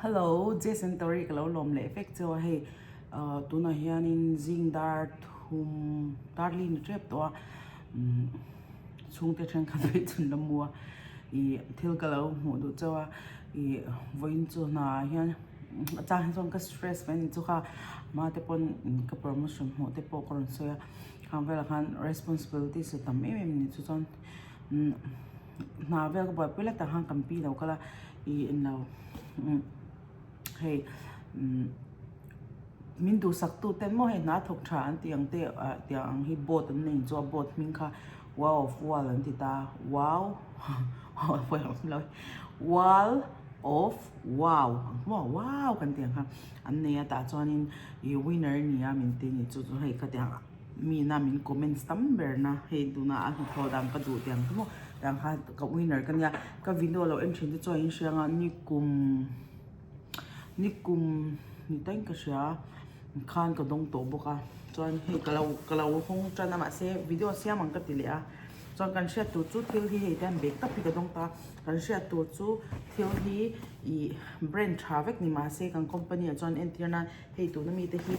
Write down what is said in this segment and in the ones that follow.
Hello, Jason Tori kalau lawm le effect cho hey tuna hianin zing dar thum darlin trap to chung te chen khan dei chun lamua I thil kalau mu du chawa I voin chu na hian cha han song ka stress ben chu kha ma te pon ka promotion mu te po kon so ya khan vel khan responsibility se tam ni chu chon na vel ko ba pela ta han kam pi lo kala I in lo hey min du sak tu ten mo he na thok tha an tiang te tiang hi bot an nei cho bot min kha wow of wall an ti ta wow wall of wow wow kan tiang ha an nei ta chuanin I winner ni a min ti ni chu chu hei ka tiang mi na min comments number na hei du na a tho dang ka du tiang mo dang ha ka winner kan ya ka video lo en thin chu in shanga ni kum ni tang ka sha khan ka dong to boka chuan hei kalau hong chana ma se video siam ang ka ti le a chuan kan sha tu chu thil hi hei tan bek ta pi ka dong ta kan sha tu chu thil hi I brand traffic ni ma se kan company a chuan entirna hei tu na mi te hi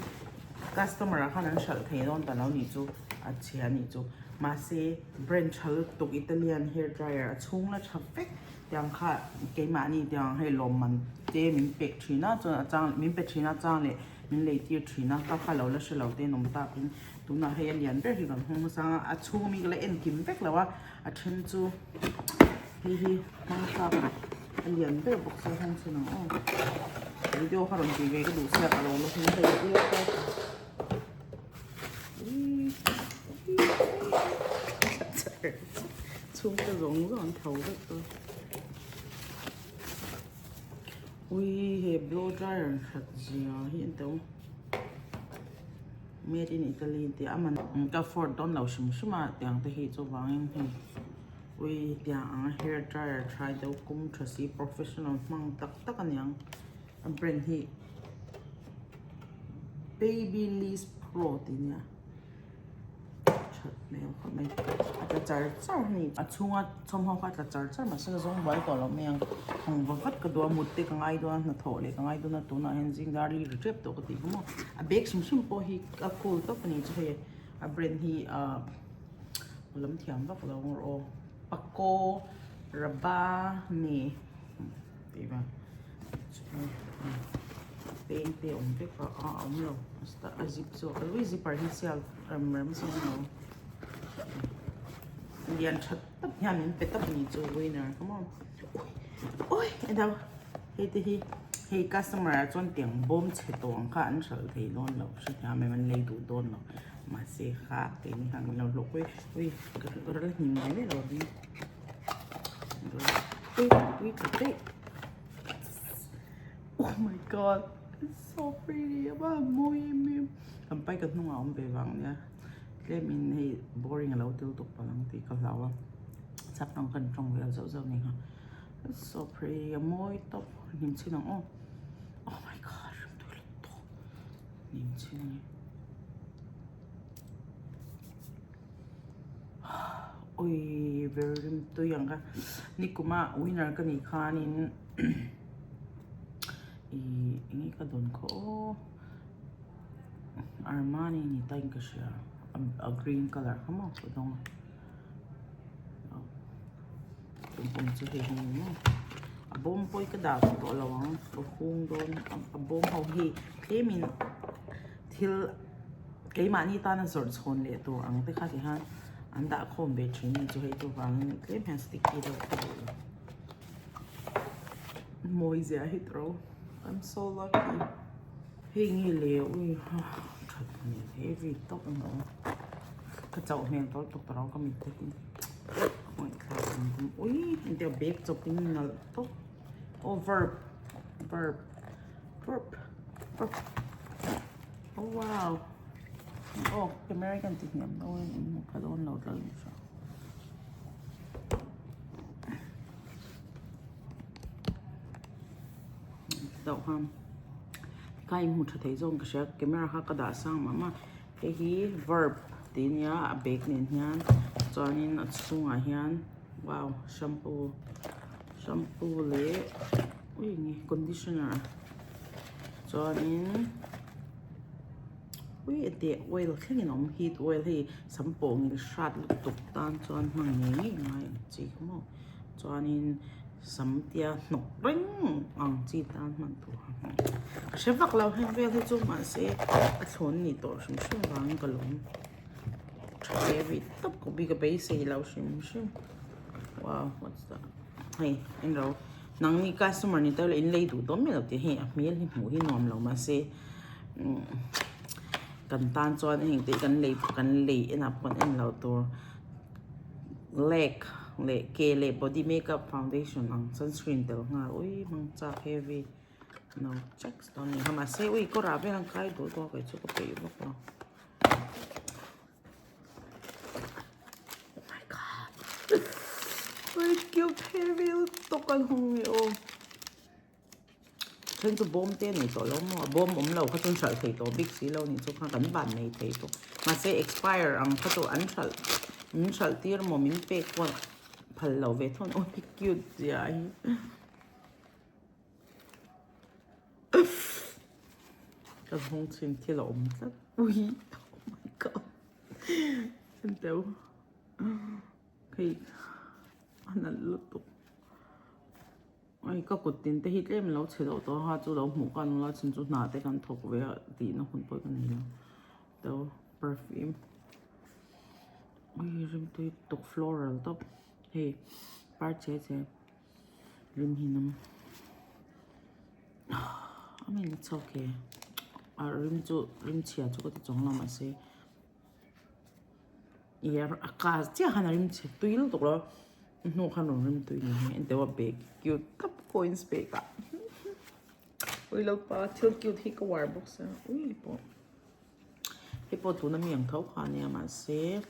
customer a khan an shal thei don ta lo ni chu a chia ni chu ma se brand chal tuk Italian hair dryer a chung la traffic tiang kha ke ma ni tiang hei lawm man te min pek thina chuan a chang min pe thina chang le min le tir thina ka kha lo la shalo te nom ta pin tuna hei lian ber hi kan hong sa a chung mi la en kim vek lawa a then chu hi mang sa a lian ber bok sa hong chu na video kha ron ti ve ka du sia ka lo lo hin hei ti la ka chung cái giống rồi thấu được rồi ui hệ blow dryer thật gì hiện tại made in Italy thì aman cái Ford don lâu xíu mà tiếng thì hệ cho vàng em ui tiếng hair dryer try đâu cũng thật sự professional mang tắc anh yang brand hi Babyliss Pro thì nha没有可没啊这你啊葱啊葱好快这嘛是个种外国了没有红不发个多木的个爱多那头嘞个爱多那多那现今家里的这多个地方嘛啊别什么不hi啊cool top你就会啊 brand hi啊我諗甜不了我Paco Rabanne对吧Pente on pe pa no hasta azip so always parcial ram so no Indian chat tap yan min pe tap ni cho winner come on oi and now hey customer chon tiang bom che tong kha an sal thei lon lo se ya me man lei du don lo ma se kha te ni hang lo lo oi ka ra hin ne lo di oi ka oh my god it's so pretty ba moi mi am pai ka hnunga om be wang nya le min hei boring a lo tul tuk palang ti ka lawa chap nang kan trong wel zo ni ha it's so pretty a moi top nim chin ang oh my god tu lo to nim chin ni oi very tu yang ka ni kuma winner ka ni khanin ini ka don ko Armani ni tain ka siya a green color come on so dong pum chu he mo a bom poi ka da to lawang to hung don a bom ho hi klemin thil keima ni ta na zor chon le to ang te kha ti han an da khom be thin ni chu he to wang klem han sticky do moi zia hi tro I'm so lucky hey ngi le ui thật ni heavy top no ka chau hen to to taro ka mi te oi ka ui inte bag chopping na to oh verb oh wow oh American thing nam no ka don no lo so đậu ham cái em hụt thấy rồi cái camera ha cái đã sang mà cái hi verb tin ya bag nên hian cho nên sung à hian wow shampoo le ui nghe conditioner cho nên ui để oil khi nó heat oil thì sắm bộ người sát lúc tục tan cho anh mang nghe ngay chỉ không cho nên sắm tia nọc ring ang chỉ tan mang tu sẽ vắt lâu hơn về thì chúng mà sẽ thốn nhị tổ sum sum vàng cái lồng trái vị tấp của bị cái base lâu sum sum wow what's that hey anh đâu nang ni customer ni tao lên lấy đủ tóm mình thì hey miếng thì mua hi nòm lâu mà sẽ cần tan cho anh thì cần lấy em áp con em lâuตัวlệ body makeup foundation ang sunscreen tel nga ui mang cha heavy no checks don ni hama se ui ko ra be lang kai do to kai chu ko pe ba ko oh my god ui cute heavy to kan hong yo thân cho bom tên này tổ lắm mà bom ống lầu các tôn sợ thầy tổ big xí lâu này cho khang cắn bản này thầy tổ mà sẽ expire ang các tổ ăn sợ tiệt mà mình pe qua phần lầu về thôn ôi cute gì ấy cái hông chim thì lộn rất ui oh my god em đâu khi anh là lướt tục ai có cột tiền tới hít lên lâu chế độ đó ha chú đâu một con lo chân chú nã tới con thuộc về tí nó không bơi con này đâu perfume ui rim tôi tục floral top hey part chế rim hinam I mean it's okay rim chia chú có thể chống làm mà sẽ yeah cả chỉ hana rim chia tuy lúc đó nó khăn rồi rim tuy này anh thấy big cute top coins big à ui Lalpa thiếu cute hi cái wire box à ui hipo tu na miệng thấu khoa này mà sẽ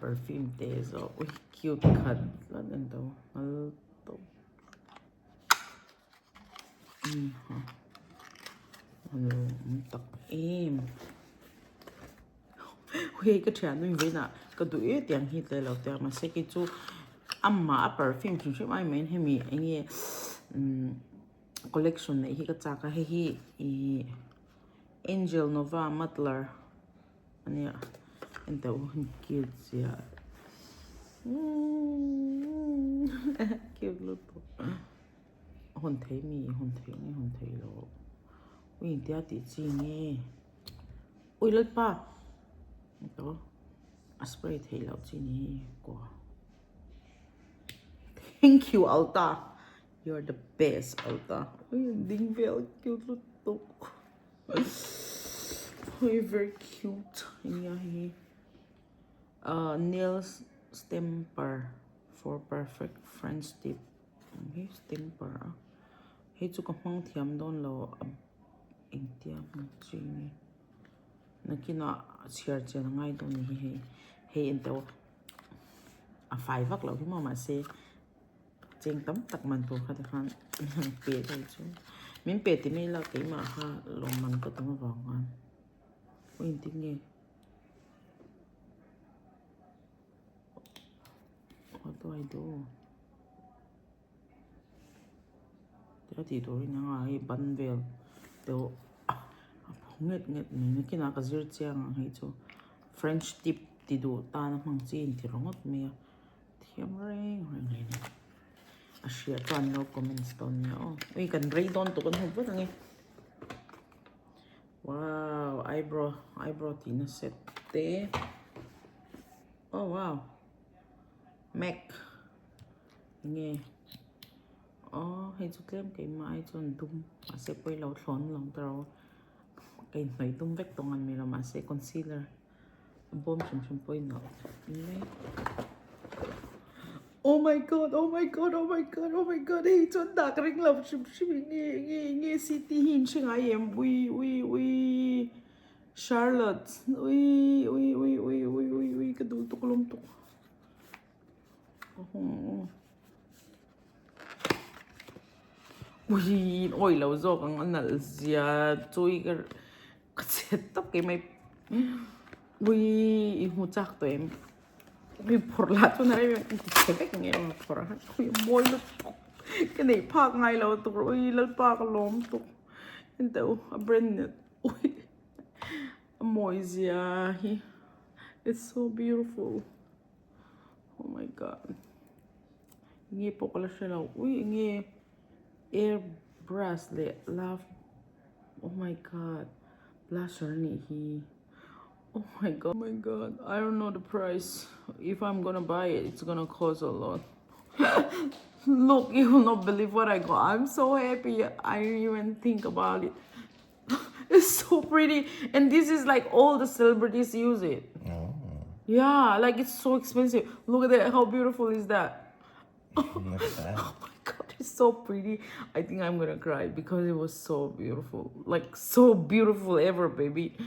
perfume thế rồi ui cute cut là đến đâu mal đâu ha alo tắc em ui cái chuyện này vậy nè cái tuổi tiền hít lại lâu tiền mà sẽ cái chú amma perfume chung chung ai men hemi anh ấy collection này hi cái chắc cái hi Angel Nova Mutler anh ấy anh ta uống cute gì à cute luôn hôn thấy lo ui tia tí chi nghe ui Lalpa đó spray thấy lâu chi nghe quá thank you Alta you're the best Alta ui ding vel cute luôn to ui very cute nha hi nail stamper for perfect French tip hi stamper hi chu ka hmang thiam don lo eng tia chi ni nakina share chen ngai don hi he ento a five vak lo hi ma se cheng tam tak man to kha khan pe dai chu min pe ti me la ke ma ha lo man ko tang wa ngan oi ti nge what do I do thế thì tôi nói ai bắn về tôi nghẹt mình cái nào cái gì chăng hay cho French tip thì đủ ta nó mang chín thì rong ngót mía thiêm reng này à share toàn nó comments toàn nhau ui cần ray don tụi con không biết nghe wow eyebrow thì nó set té oh wow MAC nghe hay chút kem cái mai cho tung mà sẽ quay lâu thốn lòng tao cái này tung vết tung ăn mình là mà sẽ concealer bom chum quay nó oh my god hey chọn đặc rinh lòng chum nghe city hin chừng ai em ui Charlotte ui cái đồ tục lum tục ui ôi lâu rồi con ăn là gì chui cái chết tóc cái mày ui hú chắc tụi em มีผลลัพธ์อะไรเป็นเช็คยังไงมาผลลัพธ์คุยมวยแล้วกันไหนภาคไงเราตัวอุ้ยแล้วปากล้มตัวแต่ว่าเบรนเนี่ยอุ้ยมวยเสีย it's so beautiful oh my god งี้ปกติเราอุ้ยงี้ air bracelet love oh my god blusher นี่ oh my god, oh my god, I don't know the price. If I'm gonna buy it, it's gonna cost a lot. Look, you will not believe what I got. I'm so happy I didn't even think about it. It's so pretty. And this is like all the celebrities use it. Oh. Yeah, like it's so expensive. Look at that. How beautiful is that? Look at that. Oh my god, it's so pretty. I think I'm gonna cry because it was so beautiful. Like so beautiful ever, baby.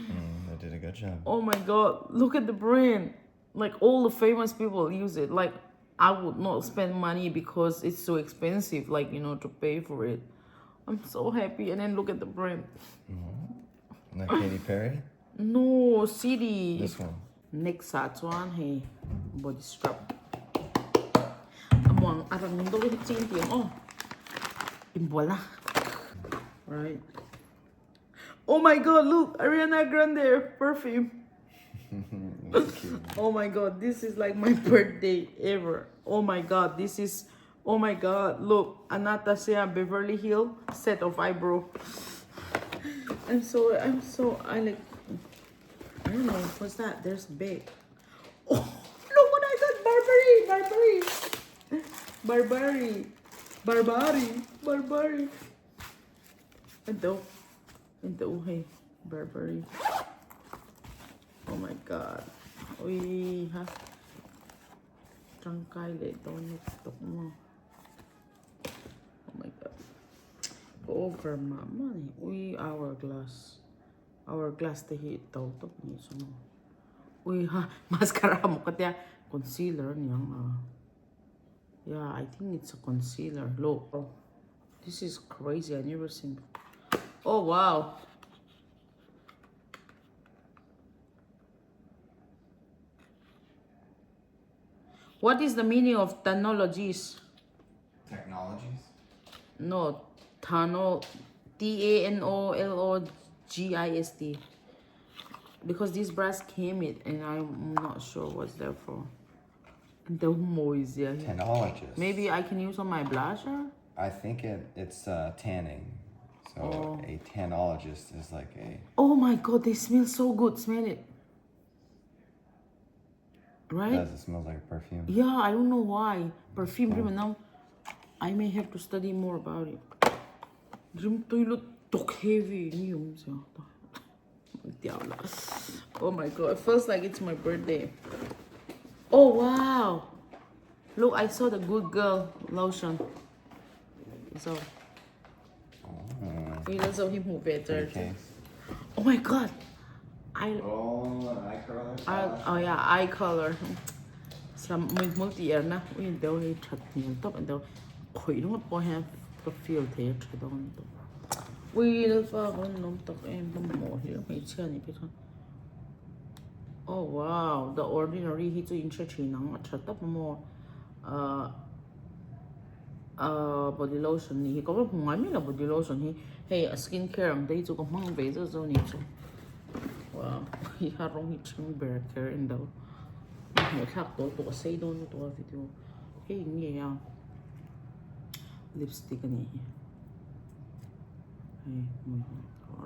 They did a good job. Oh my god, look at the brand. Like all the famous people use it. Like I would not spend money because it's so expensive, like you know, to pay for it. I'm so happy. And then look at the brand. Not Katy Perry? No, CD. This one. Next one, hey, body strap. Among arang mundo with change. Oh, imbola. Right. Oh my god, look, Ariana Grande perfume. Oh my god, this is like my birthday ever. Oh my god, this is, oh my god, look, Anastasia Beverly Hills set of eyebrow. I like, I don't know, what's that? There's big. Oh, look what I got, Barbary. And the hey, Burberry. Oh my god. Uy, ha. Trangkay le donut tok mo. Oh my god. Over mama ni. Uy, hourglass. Hourglass te hit daw tok ni so. Uy, ha. Mascara mo katya concealer niyang yeah, I think it's a concealer. Look. Oh, this is crazy. I never seen. Oh wow. What is the meaning of technologies? Technologies? No, Tanologist. Because this brass came it and I'm not sure what's that for. The moist, yeah. Tanologist. Maybe I can use on my blusher? I think it's tanning. So a tanologist is like a... Oh my god, they smell so good. Smell it. Right? It does. It smells like a perfume. Yeah, I don't know why. Perfume, now I may have to study more about it. Heavy. Oh my god, it feels like it's my birthday. Oh wow. Look, I saw the Good Girl lotion. So that's how he move better. Oh my god. Oh, eye color? Oh yeah, eye color. Some multi-year na. Uy, daw ay chat niyo top and daw koy nung po have to feel there chat on to. Uy, Lalpa ko nung tok eh mo here may siya ni pito. Oh wow, the ordinary hito in church nang chat up mo body lotion ni ko ba ngami la body lotion hi hey skincare ang dai chu ko mang be zo ni chu. Wow, he had wrong hitching burger in the to say don't to a video. Hey, yeah, lipstick ni. Hey,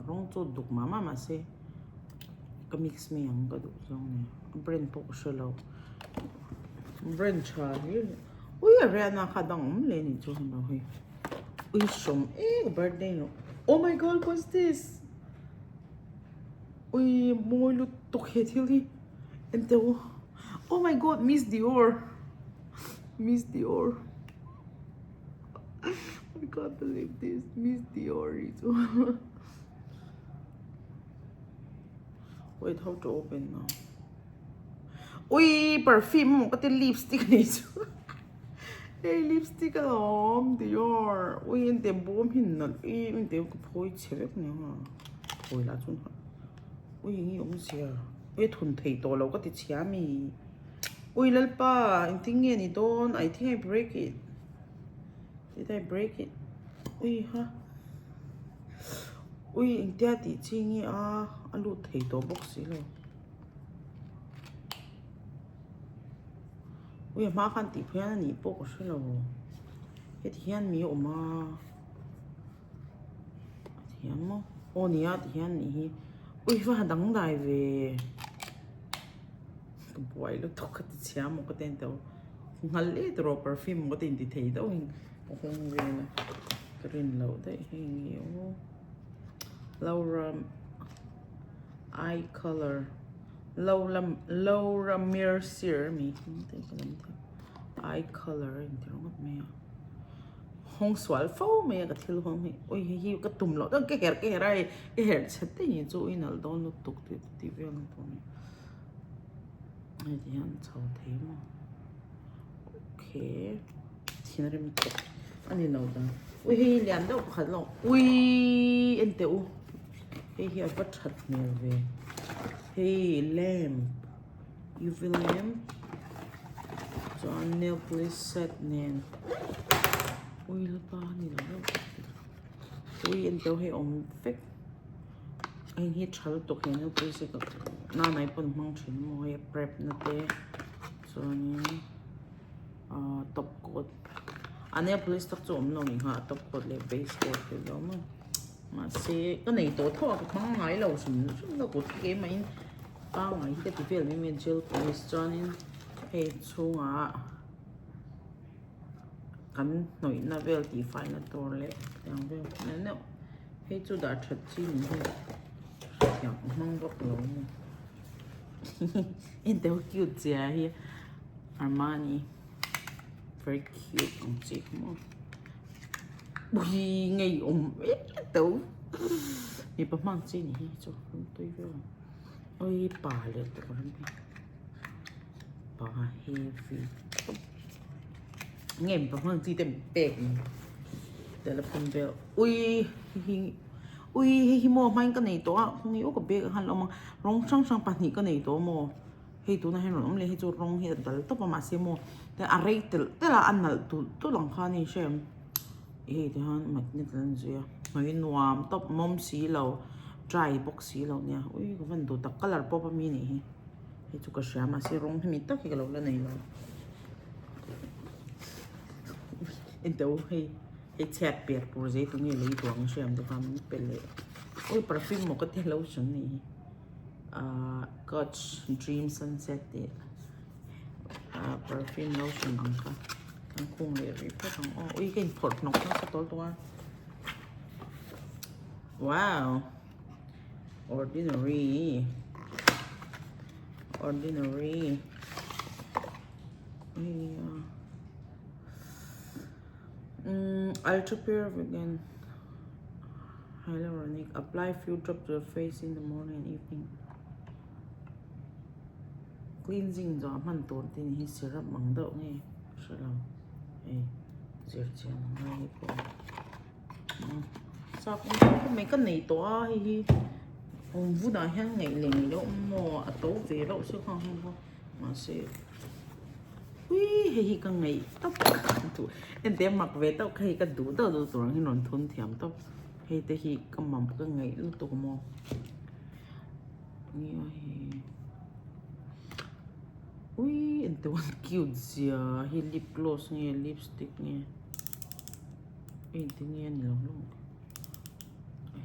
wrong to duk mama mase. Kamix me ang gaduk song ni. Brand po ko siya law. Brand Charlie. Uy, Ariana kadang umleni jo na hoy. Uy, som birthday no. Oh my god, what's this? Uy, more look hili. And the oh my god, Miss Dior. I can't believe this. Miss Dior is wait, how to open now? Uy, perfume mo pati lipstick nito. Hey, lipstick lawm Dior. Uy, hindi buom hinal. Hindi ko po'y chilek niya nga. Uy, la chun ha. Uy, yung siya. Uy, thun thầy to lâu có thể chia mi. Ui Lalpa, I think ni don't. I think I break it. Did I break it? Ui ha. Ui, anh tia tí chi nghe anh lụt thấy tổ bốc xí rồi. Ui, mà khăn tí phía anh nhỉ bốc xí rồi. Thế thì anh mi ổm à. Thì anh mô. Ô nì á thì anh nhỉ. Ui, phải đắng đài về. Tụi bói lúc tốt cái chả một cái tên đâu. Ngල් lẽ đồ perfume một tên thì thấy đâu. Không về là. Cái rình lâu đấy hình nhiều. Laura eye color Laura Mercier mi eye color in terong at me hong swal fo me ka thil hong hi oi hi ka tum lo cái her cái her chat te ni chu in al don lo tuk ti vel to ni ai di han chau the mo okay thinare mi to ani lo da ui hi lian do khat lo ui en te u hey here what hat me về hey lamp UV lamp so nail polish set nen ui Lalpa ni lo ui en tao hey om fake anh hi chal to cái nail polish ka na nai pon mang thin mo he prep na te so ni top coat nail polish tak chu om lo ni ha top coat le base coat ke lo mo mà xe cái này tổ thọ cái thằng ngái lâu sủng nó có cái máy bao ngày cái tiếp về mình gel polish cho nên hay chung à cắn nổi na về thì phải là to lệ đang về nên nó hay chú đã thật chi nữa chẳng mong bóc lỗ em thấy cute gì à Armani very cute ông chị không ui ngày tấu mi pa mang chi ni cho không tôi về ôi bà lệ tụi con bà heavy nghe pa mang chi tem bẹt để là phần bẹt ui hi mua mang cái này to không hiểu cái bẹt hắn lo mà rong sang pa ni cái này to mo hi tu na hen rom le hi chu rong hi dal to pa ma se mo te a rei te la an nal tu lang kha ni shem thì hắn mặt như thế này mấy nuam top mom xí lâu dry box xí lâu nha ui cái phần đồ đặc color pop mi này thì chú cái sao mà xí rong thì mình tất cái lâu lên này rồi em đâu hay chat biệt của giấy tôi nghĩ lấy tuồng xem được không bên lệ ui perfume một cái tên lotion này Coach Dream Sunset đấy perfume lotion bằng cả anh khung để rồi phải không ui cái phốt nó sẽ tối toa wow ordinary ultra pure vegan hyaluronic apply few drops to the face in the morning and evening cleansing gió mình tốn tiền hi syrup bằng đậu nghe sẽ làm diệt chén ngay của sao cũng mấy cái này to hi ông vũ đại hàng ngày liền đâu mò tấu về đâu chứ không mà sẽ ui hi cái ngày tóc tụ em đem mặc về tóc hay cái đủ tao đủ tuổi khi nón thôn thèm tóc hay tới hi cái mầm cái ngày lúc tụ mò ui em tao cute gì à hi lip gloss nghe lipstick nghe em thì nghe nhiều lắm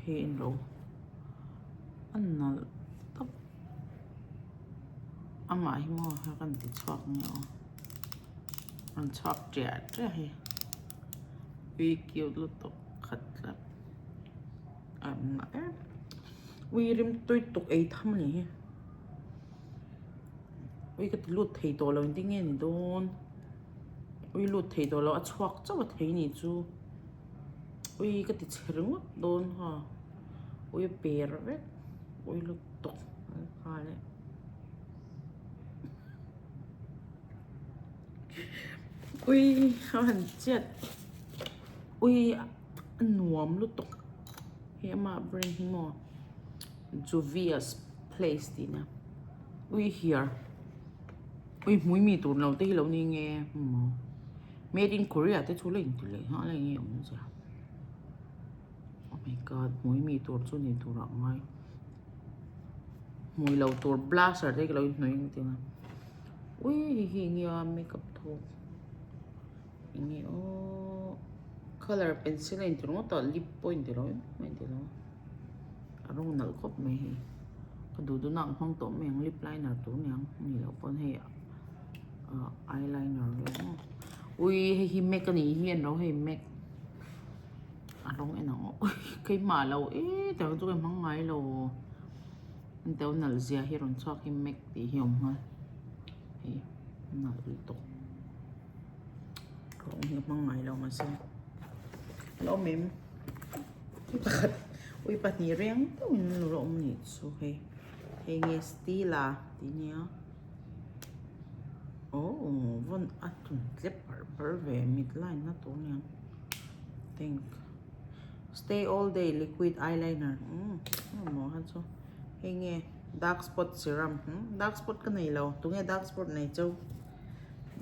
hi em đâu anh nào tóc anh mãi mua hay cần tít xoạc nhau anh xoạc trẻ hay vì kiểu lúc tóc khát lắm anh mãi vì rim tôi tóc ấy thăm này vì cái lụt thấy to lâu tiếng nghe này đôn vì lụt thấy to lâu xoạc cho mà thấy này chú vì cái tít chừng quá đôn ha vì bể rồi ôi lúc tóc khá đấy ui hẳn chết ui nuông lúc tóc here mà bring him on Juvia's place đi nè ui here ui muối mì tụt lâu tí lâu ni nghe made in Korea tới chú lên từ lấy họ là nghe ông sao oh my god muối mì tụt chú ni tụt rộng ngay mùi lâu tụt blusher đấy cái lâu nói như thế nào ui hi nghe makeup thôi nghe color pencil này tụi nó tỏ lip point rồi mấy thế đó arong nở khóc mày cái đồ nặng không tổn miệng lip liner tụi nhang nhiều con hay eyeliner rồi ui hi make cái này hiền nó hay make arong ấy nó cái mà lâu ấy tao tụi em mong ngay lâu tao nở gì hi rồi cho hi make thì hiền ha hi nở tục không hi mong ngay lâu mà xem lâu mềm ui bát ni riêng tao mình lo ông nhỉ số hay hay nghe stila tí nhá von atun zipper về midline na to niya think stay all day liquid eyeliner mo han so hay nghe dark spot serum dark spot cái này lâu tôi nghe dark spot này châu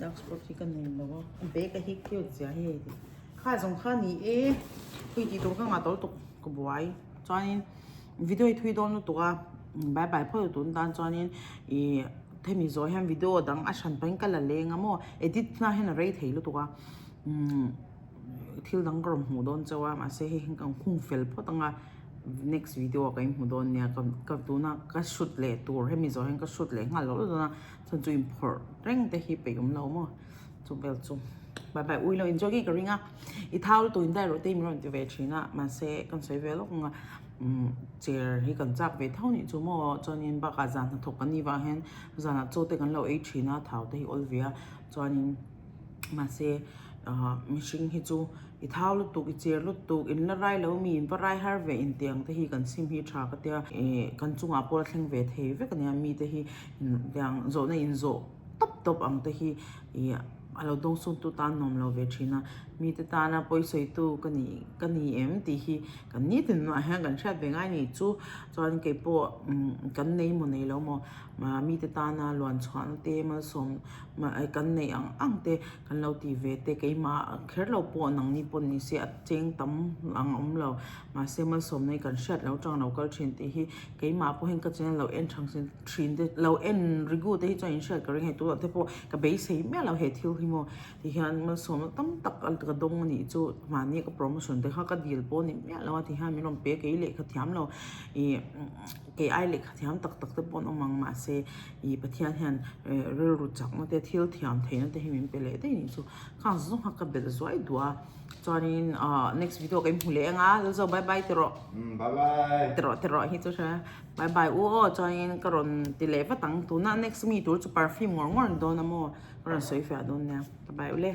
dark spot cái này lâu bé cái hít kêu gì hay khai dùng khai ní khi chỉ tôi cái ngã tôi tục cái buổi cho nên video thui đó nó tụi bye bye phơi tụi tan cho nên thêm mình rồi hem video đăng action bánh cái là lên ngamo edit na hen rate thấy lúc tụi thiếu đăng gồm hồ đôn cho mà sẽ hình càng khung phèn phốt đăng next video cái hồ đôn nha cái tụi na cái shoot lệ tour hem mình rồi hem cái shoot lệ ngã lâu rồi na chân chú import reng để hi bị lâu mà chú bel chú bye bye ui lo enjoy cái ring á ít thao tụi đây rồi tìm rồi về chuyện á mà sẽ còn sẽ về lúc giờ hi cần chắc về thao những chú mò cho nên bác cả dàn thuộc cái này vào hen dàn cho tới cái lâu ấy chuyện á thao tới all vía cho nên mà sẽ machine hi chú ít thao lúc tụ giờ lúc tụ in là rai lâu mi và rai har về in tiếng tới hi cần sim hi trả cái tia cần chung áp là thằng về thế với cái này mi tới hi đang rồi này in rồi top ang tới hi alo dong sun tu tan nom lo ve china mi te ta na poi soi tu kani em ti hi kan ni tin ma ha kan chat ve ngai ni chu chuan ke po kan nei mo nei lo mo ma mi te ta na luan chuan te ma som ma kan nei ang te kan lo ti ve te ke ma kher lo po nang ni pon ni se cheng tam ang om lo ma se ma som nei kan chat lo chang lo kal chin te hi ke ma po hen ka chen lo en chang sin thin de lo en rigu te hi chuan chat ka ring he tu te po ka be sei me lo he thil mo thì hiện mà số tấm tắc ở cái đông này chỗ mà như cái promotion thì họ cái deal po này mẹ lo thì hai mình làm bé cái lệ cái thiam lo cái ai lệ cái thiam tắc tắc tới po nó mang mà sẽ bát thiên hiện rồi rút chắc nó để thiêu thiam thấy nó để mình bé lệ đấy này chỗ khang dùng họ cái bé rồi đùa cho nên next video cái mình lệ ngã rồi bye bye tero bye bye tero hi chỗ sao bye bye cho nên cái rồi tỷ lệ phát tăng tu na next mi tu cho perfume ngon ngon đó namo rồi soi phải đó nè bye bye